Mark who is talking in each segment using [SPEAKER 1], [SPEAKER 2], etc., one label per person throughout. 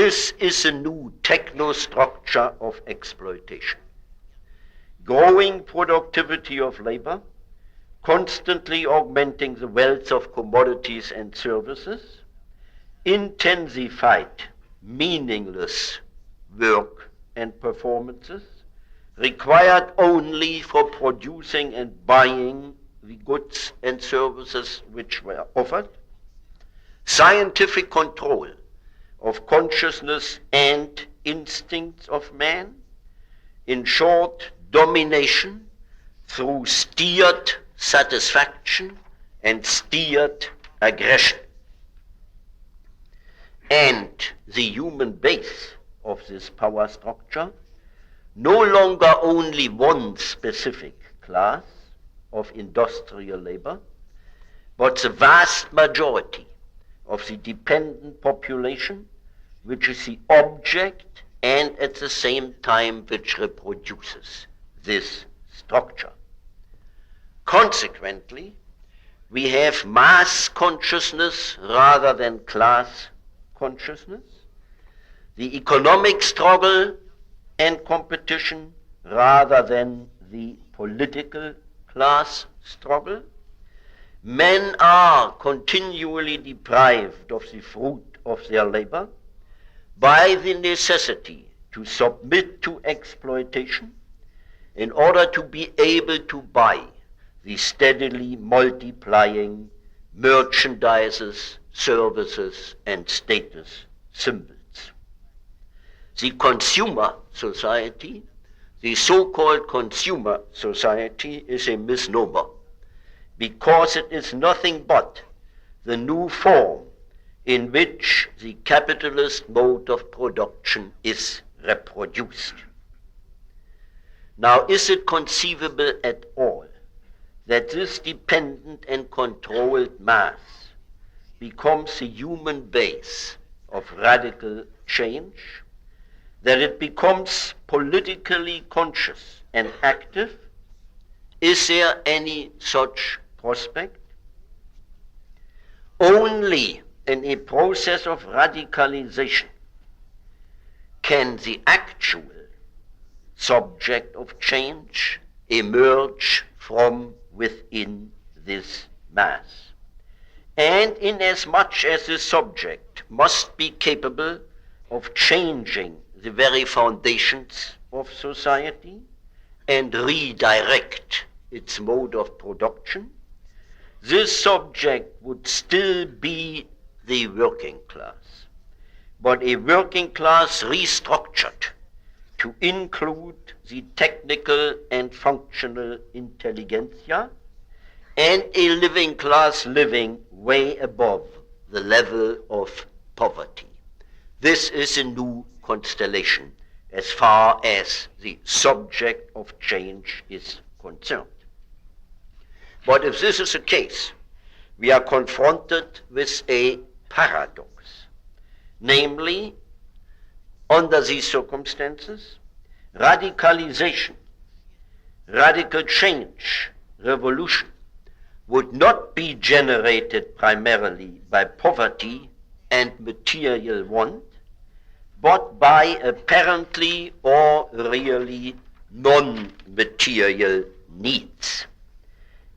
[SPEAKER 1] This is a new technostructure of exploitation. Growing productivity of labor, constantly augmenting the wealth of commodities and services, intensified, meaningless work and performances, required only for producing and buying the goods and services which were offered, scientific control of consciousness and instincts of man, in short, domination through steered satisfaction and steered aggression. And the human base of this power structure, no longer only one specific class of industrial labor, but the vast majority of the dependent population, which is the object and at the same time which reproduces this structure. Consequently, we have mass consciousness rather than class consciousness, the economic struggle and competition rather than the political class struggle. Men are continually deprived of the fruit of their labor by the necessity to submit to exploitation in order to be able to buy the steadily multiplying merchandises, services, and status symbols. The consumer society, the so-called consumer society, is a misnomer, because it is nothing but the new form in which the capitalist mode of production is reproduced. Now, is it conceivable at all that this dependent and controlled mass becomes the human base of radical change, that it becomes politically conscious and active? Is there any such prospect? Only in a process of radicalization can the actual subject of change emerge from within this mass. And inasmuch as this subject must be capable of changing the very foundations of society and redirect its mode of production, this subject would still be the working class, but a working class restructured to include the technical and functional intelligentsia, and a living class living way above the level of poverty. This is a new constellation as far as the subject of change is concerned. But if this is the case, we are confronted with a paradox. Namely, under these circumstances, radicalization, radical change, revolution would not be generated primarily by poverty and material want, but by apparently or really non-material needs.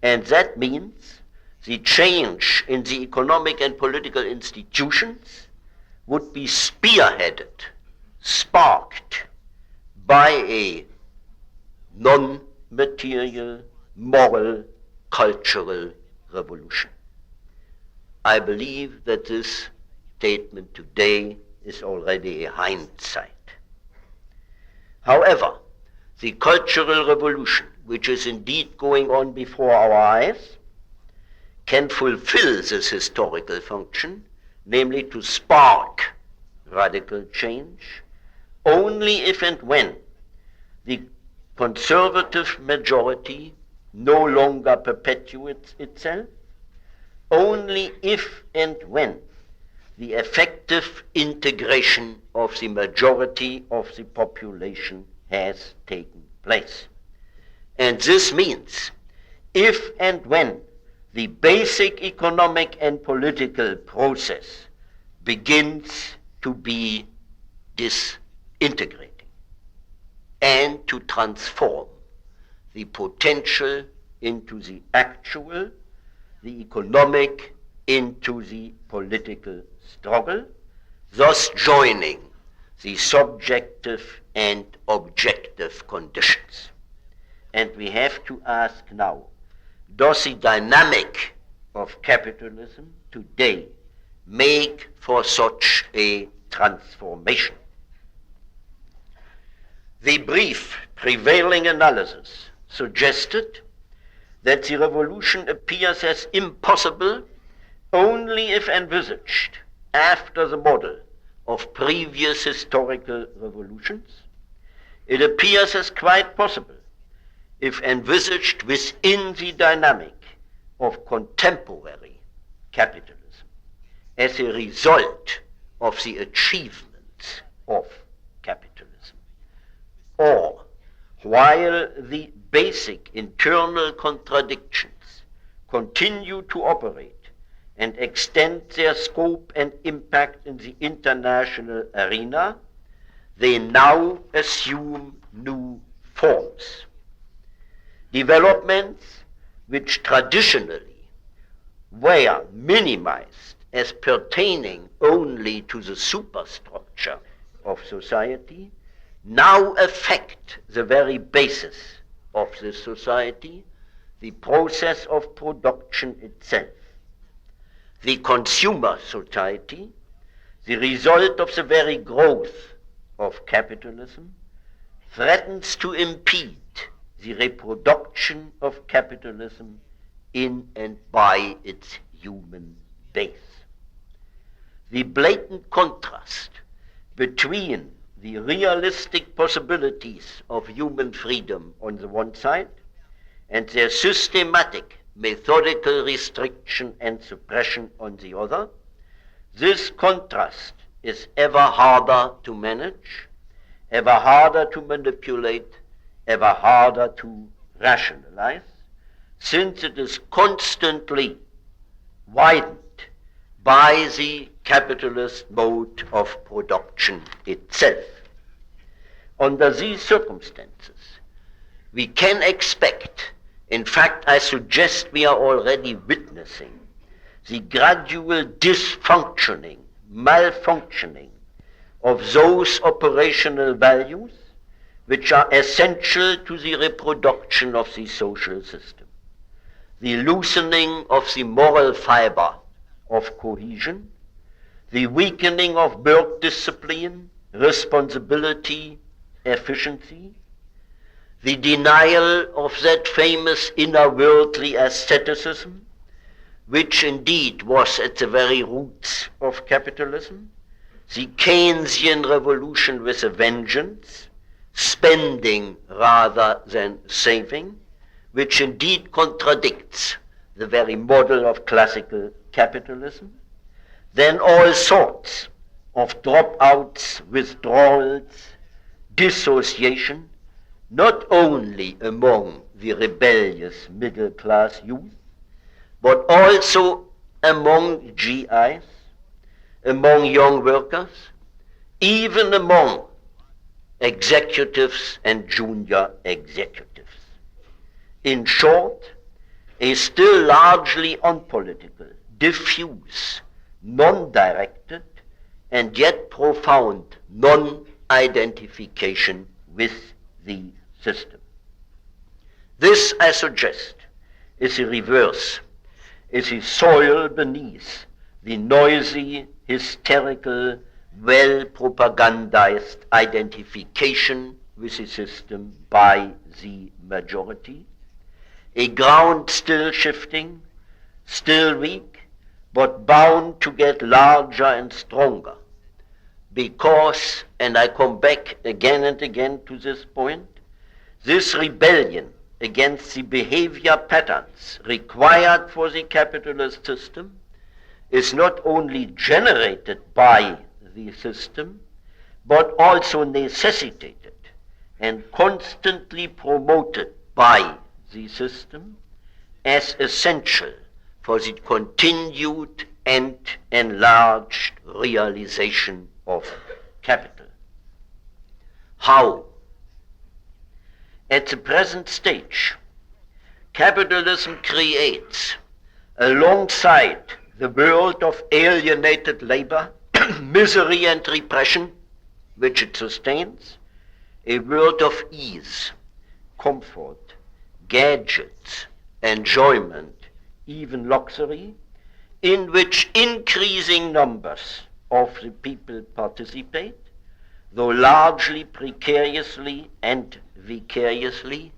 [SPEAKER 1] And that means the change in the economic and political institutions would be spearheaded, sparked by a non-material, moral, cultural revolution. I believe that this statement today is already a hindsight. However, the cultural revolution, which is indeed going on before our eyes, can fulfill this historical function, namely to spark radical change, only if and when the conservative majority no longer perpetuates itself, only if and when the effective integration of the majority of the population has taken place. And this means if and when the basic economic and political process begins to be disintegrating and to transform the potential into the actual, the economic into the political struggle, thus joining the subjective and objective conditions. And we have to ask now, does the dynamic of capitalism today make for such a transformation? The brief prevailing analysis suggested that the revolution appears as impossible only if envisaged after the model of previous historical revolutions. It appears as quite possible if envisaged within the dynamic of contemporary capitalism as a result of the achievements of capitalism. Or, while the basic internal contradictions continue to operate and extend their scope and impact in the international arena, they now assume new forms. Developments which traditionally were minimized as pertaining only to the superstructure of society now affect the very basis of the society, the process of production itself. The consumer society, the result of the very growth of capitalism, threatens to impede the reproduction of capitalism in and by its human base. The blatant contrast between the realistic possibilities of human freedom on the one side and their systematic methodical restriction and suppression on the other, this contrast is ever harder to manage, ever harder to manipulate, ever harder to rationalize, since it is constantly widened by the capitalist mode of production itself. Under these circumstances, we can expect, in fact, I suggest we are already witnessing, the gradual dysfunctioning, malfunctioning of those operational values which are essential to the reproduction of the social system. The loosening of the moral fiber of cohesion, the weakening of work discipline, responsibility, efficiency, the denial of that famous inner worldly asceticism, which indeed was at the very roots of capitalism, the Keynesian revolution with a vengeance, spending rather than saving, which indeed contradicts the very model of classical capitalism, then all sorts of dropouts, withdrawals, dissociation, not only among the rebellious middle-class youth, but also among GIs, among young workers, even among executives and junior executives. In short, a still largely unpolitical, diffuse, non-directed, and yet profound non-identification with the system. This, I suggest, is a reverse, is a soil beneath the noisy, hysterical, well-propagandized identification with the system by the majority, a ground still shifting, still weak, but bound to get larger and stronger, because, and I come back again and again to this point, this rebellion against the behavior patterns required for the capitalist system is not only generated by the system, but also necessitated and constantly promoted by the system as essential for the continued and enlarged realization of capital. How? At the present stage, capitalism creates, alongside the world of alienated labor, misery and repression, which it sustains, a world of ease, comfort, gadgets, enjoyment, even luxury, in which increasing numbers of the people participate, though largely precariously and vicariously,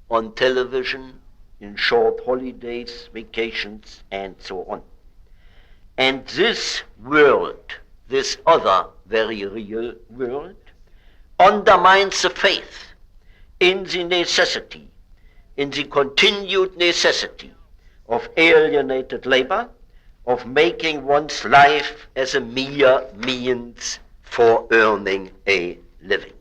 [SPEAKER 1] on television, in short holidays, vacations, and so on. And this world, this other very real world, undermines the faith in the necessity, in the continued necessity of alienated labor, of making one's life as a mere means for earning a living.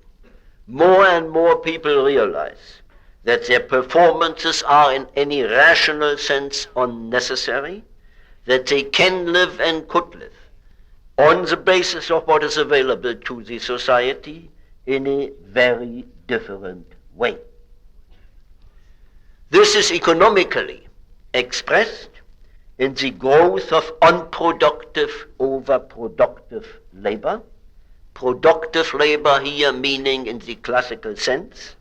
[SPEAKER 1] More and more people realize that their performances are in any rational sense unnecessary, that they can live and could live on the basis of what is available to the society in a very different way. This is economically expressed in the growth of unproductive over productive labor. Productive labor here meaning in the classical sense,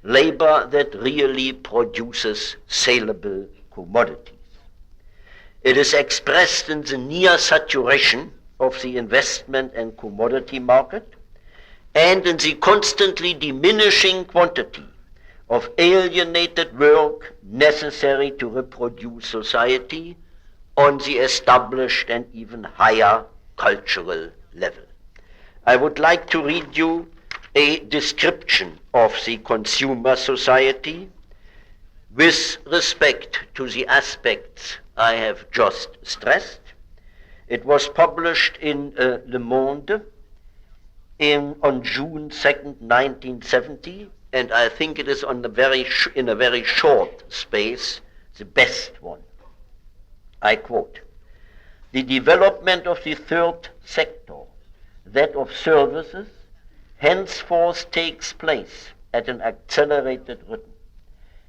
[SPEAKER 1] labor that really produces saleable commodities. It is expressed in the near saturation of the investment and commodity market, and in the constantly diminishing quantity of alienated work necessary to reproduce society on the established and even higher cultural level. I would like to read you a description of the consumer society with respect to the aspects I have just stressed. It was published in Le Monde on June 2nd, 1970, and I think it is in a very short space, the best one. I quote, "The development of the third sector, that of services, henceforth takes place at an accelerated rhythm.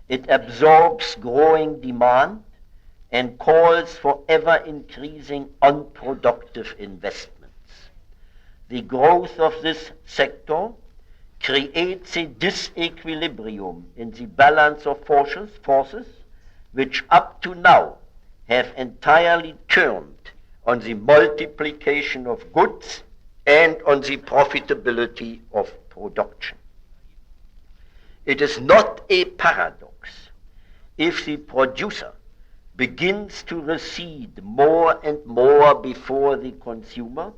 [SPEAKER 1] It absorbs growing demand and calls for ever-increasing unproductive investments. The growth of this sector creates a disequilibrium in the balance of forces which up to now have entirely turned on the multiplication of goods and on the profitability of production. It is not a paradox if the producer begins to recede more and more before the consumer,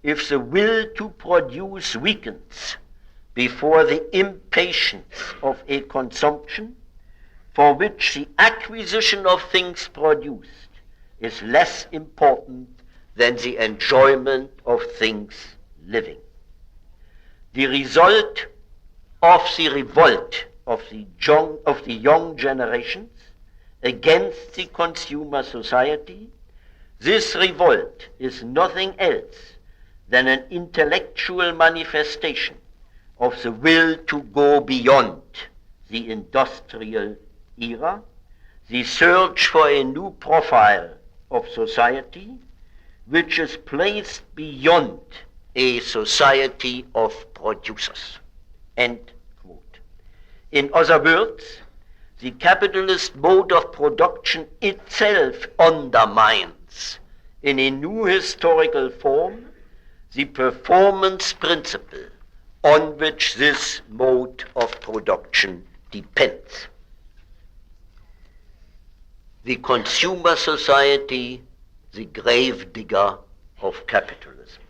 [SPEAKER 1] if the will to produce weakens before the impatience of a consumption for which the acquisition of things produced is less important than the enjoyment of things living. The result of the revolt of the young generations against the consumer society, this revolt is nothing else than an intellectual manifestation of the will to go beyond the industrial era, the search for a new profile of society which is placed beyond a society of producers." End quote. In other words, the capitalist mode of production itself undermines, in a new historical form, the performance principle on which this mode of production depends. The consumer society, the gravedigger of capitalism.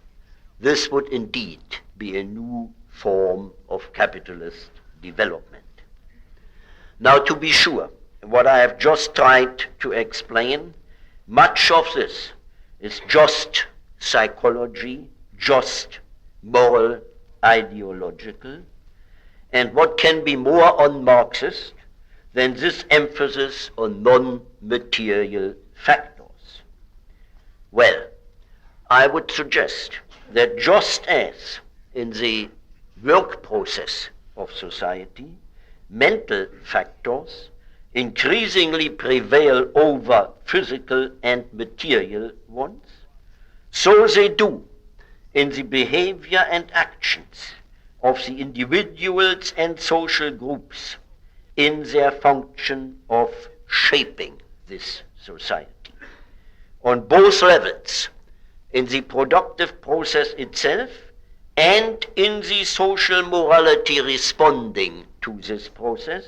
[SPEAKER 1] This would indeed be a new form of capitalist development. Now, to be sure, what I have just tried to explain, much of this is just psychology, just moral, ideological, and what can be more un-Marxist than this emphasis on non-material factors? Well, I would suggest that just as in the work process of society, mental factors increasingly prevail over physical and material ones, so they do in the behavior and actions of the individuals and social groups in their function of shaping this society. On both levels, in the productive process itself and in the social morality responding to this process,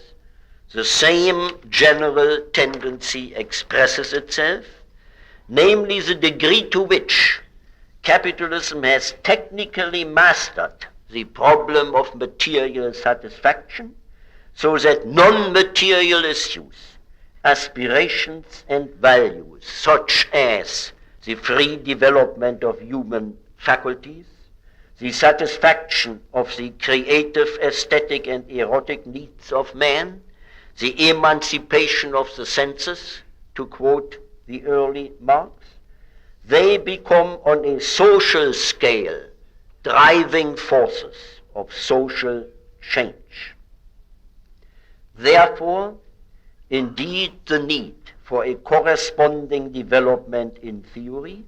[SPEAKER 1] the same general tendency expresses itself, namely the degree to which capitalism has technically mastered the problem of material satisfaction, so that non-material issues, aspirations and values, such as the free development of human faculties, the satisfaction of the creative, aesthetic and erotic needs of man, the emancipation of the senses, to quote the early Marx, they become on a social scale driving forces of social change. Therefore, indeed, the need for a corresponding development in theory,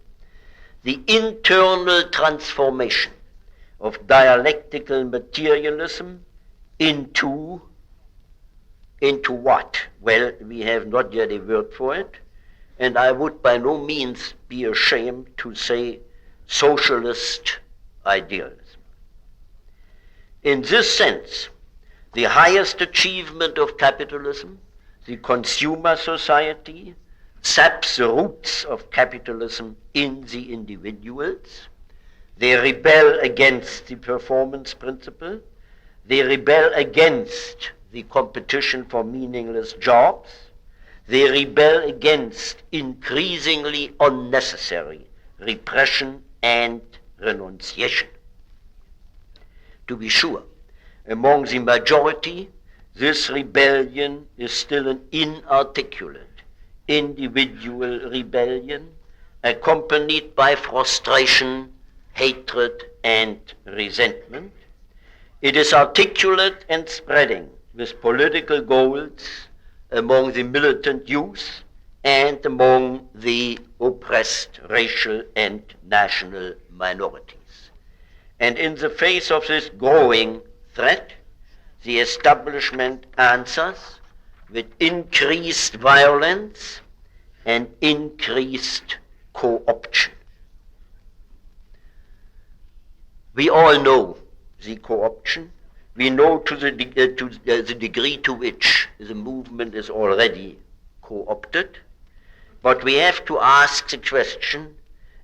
[SPEAKER 1] the internal transformation of dialectical materialism into what? Well, we have not yet a word for it, and I would by no means be ashamed to say socialist idealism. In this sense, the highest achievement of capitalism, the consumer society, saps the roots of capitalism in the individuals. They rebel against the performance principle. They rebel against the competition for meaningless jobs. They rebel against increasingly unnecessary repression and renunciation. To be sure, among the majority, this rebellion is still an inarticulate, individual rebellion, accompanied by frustration, hatred, and resentment. It is articulate and spreading with political goals among the militant youth and among the oppressed racial and national minorities. And in the face of this growing threat, the establishment answers with increased violence and increased co-option. We all know the co-option. We know to the degree to which the movement is already co-opted. But we have to ask the question,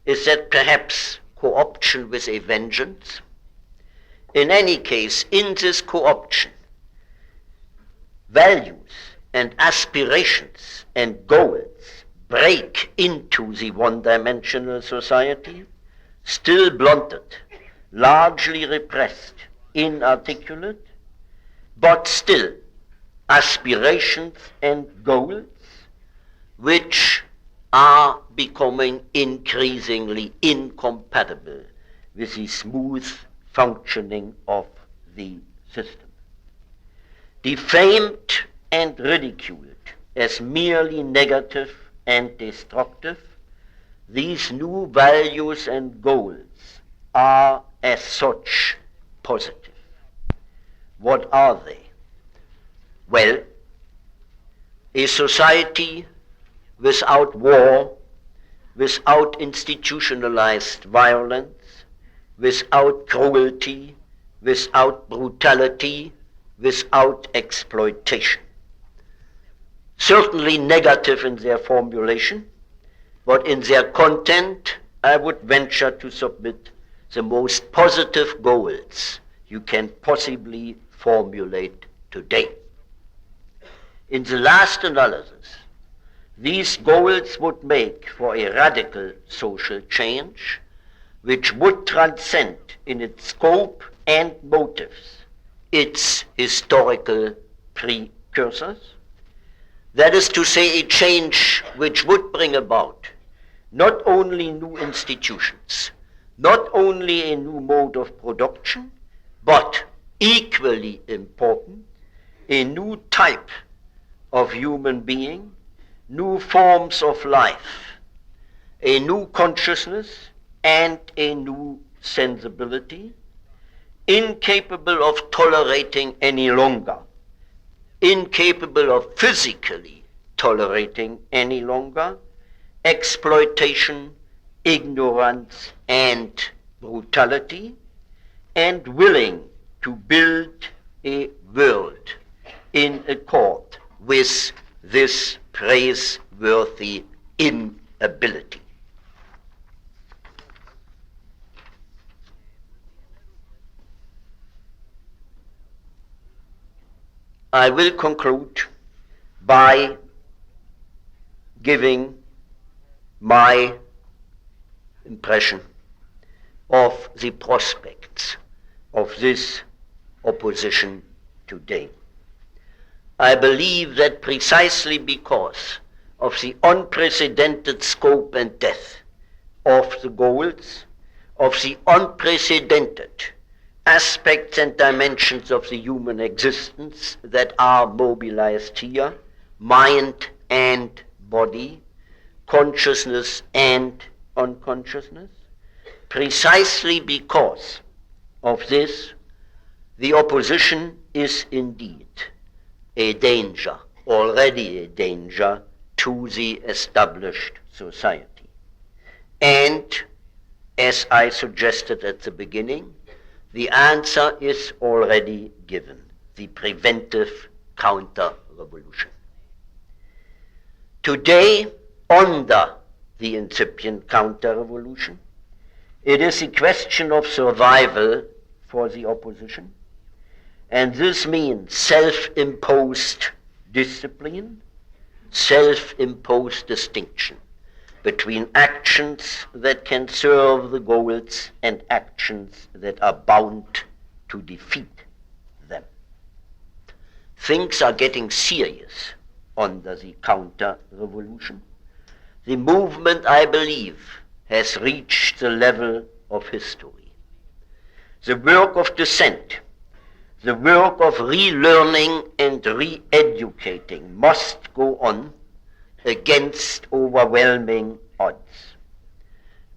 [SPEAKER 1] is that perhaps co-option with a vengeance? In any case, in this co-option, values and aspirations and goals break into the one-dimensional society, still blunted, largely repressed, inarticulate, but still aspirations and goals which are becoming increasingly incompatible with the smooth functioning of the system. Defamed and ridiculed as merely negative and destructive, these new values and goals are as such positive. What are they? Well, a society without war, without institutionalized violence, without cruelty, without brutality, without exploitation. Certainly negative in their formulation, but in their content, I would venture to submit the most positive goals you can possibly formulate today. In the last analysis, these goals would make for a radical social change which would transcend in its scope and motives its historical precursors. That is to say, a change which would bring about not only new institutions, not only a new mode of production, but equally important, a new type of human being, new forms of life, a new consciousness and a new sensibility, incapable of tolerating any longer, incapable of physically tolerating any longer, exploitation, ignorance, and brutality, and willing to build a world in accord with this praiseworthy inability. I will conclude by giving my impression of the prospects of this opposition today. I believe that precisely because of the unprecedented scope and depth of the goals, of the unprecedented aspects and dimensions of the human existence that are mobilized here, mind and body, consciousness and unconsciousness, precisely because of this, the opposition is indeed a danger, already a danger to the established society. And as I suggested at the beginning, the answer is already given, the preventive counter-revolution. Today, under the incipient counter-revolution, it is a question of survival for the opposition, and this means self-imposed discipline, self-imposed distinction between actions that can serve the goals and actions that are bound to defeat them. Things are getting serious under the counter-revolution. The movement, I believe, has reached the level of history. The work of dissent, the work of relearning and re-educating must go on against overwhelming odds.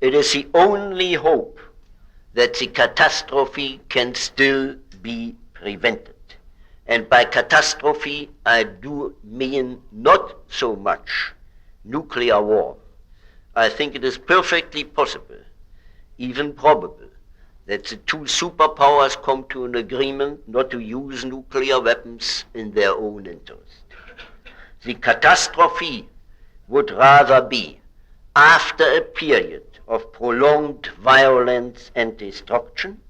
[SPEAKER 1] It is the only hope that the catastrophe can still be prevented. And by catastrophe, I do mean not so much nuclear war. I think it is perfectly possible, even probable, that the two superpowers come to an agreement not to use nuclear weapons in their own interest. The catastrophe would rather be, after a period of prolonged violence and destruction,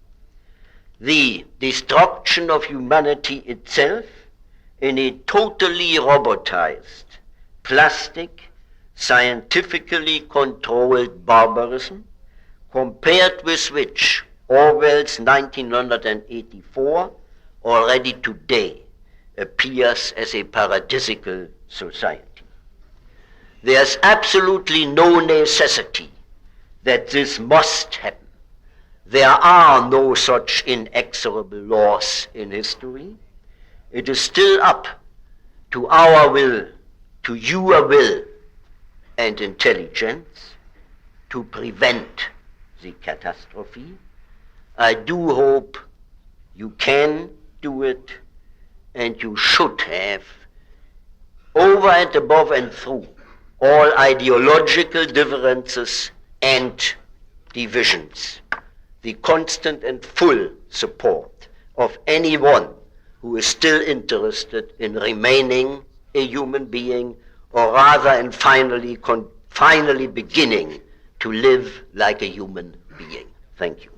[SPEAKER 1] the destruction of humanity itself in a totally robotized, plastic, scientifically controlled barbarism, compared with which Orwell's 1984 already today appears as a paradisical society. There's absolutely no necessity that this must happen. There are no such inexorable laws in history. It is still up to our will, to your will and intelligence to prevent the catastrophe. I do hope you can do it, and you should have, over and above and through all ideological differences and divisions, the constant and full support of anyone who is still interested in remaining a human being, or rather in finally beginning to live like a human being. Thank you.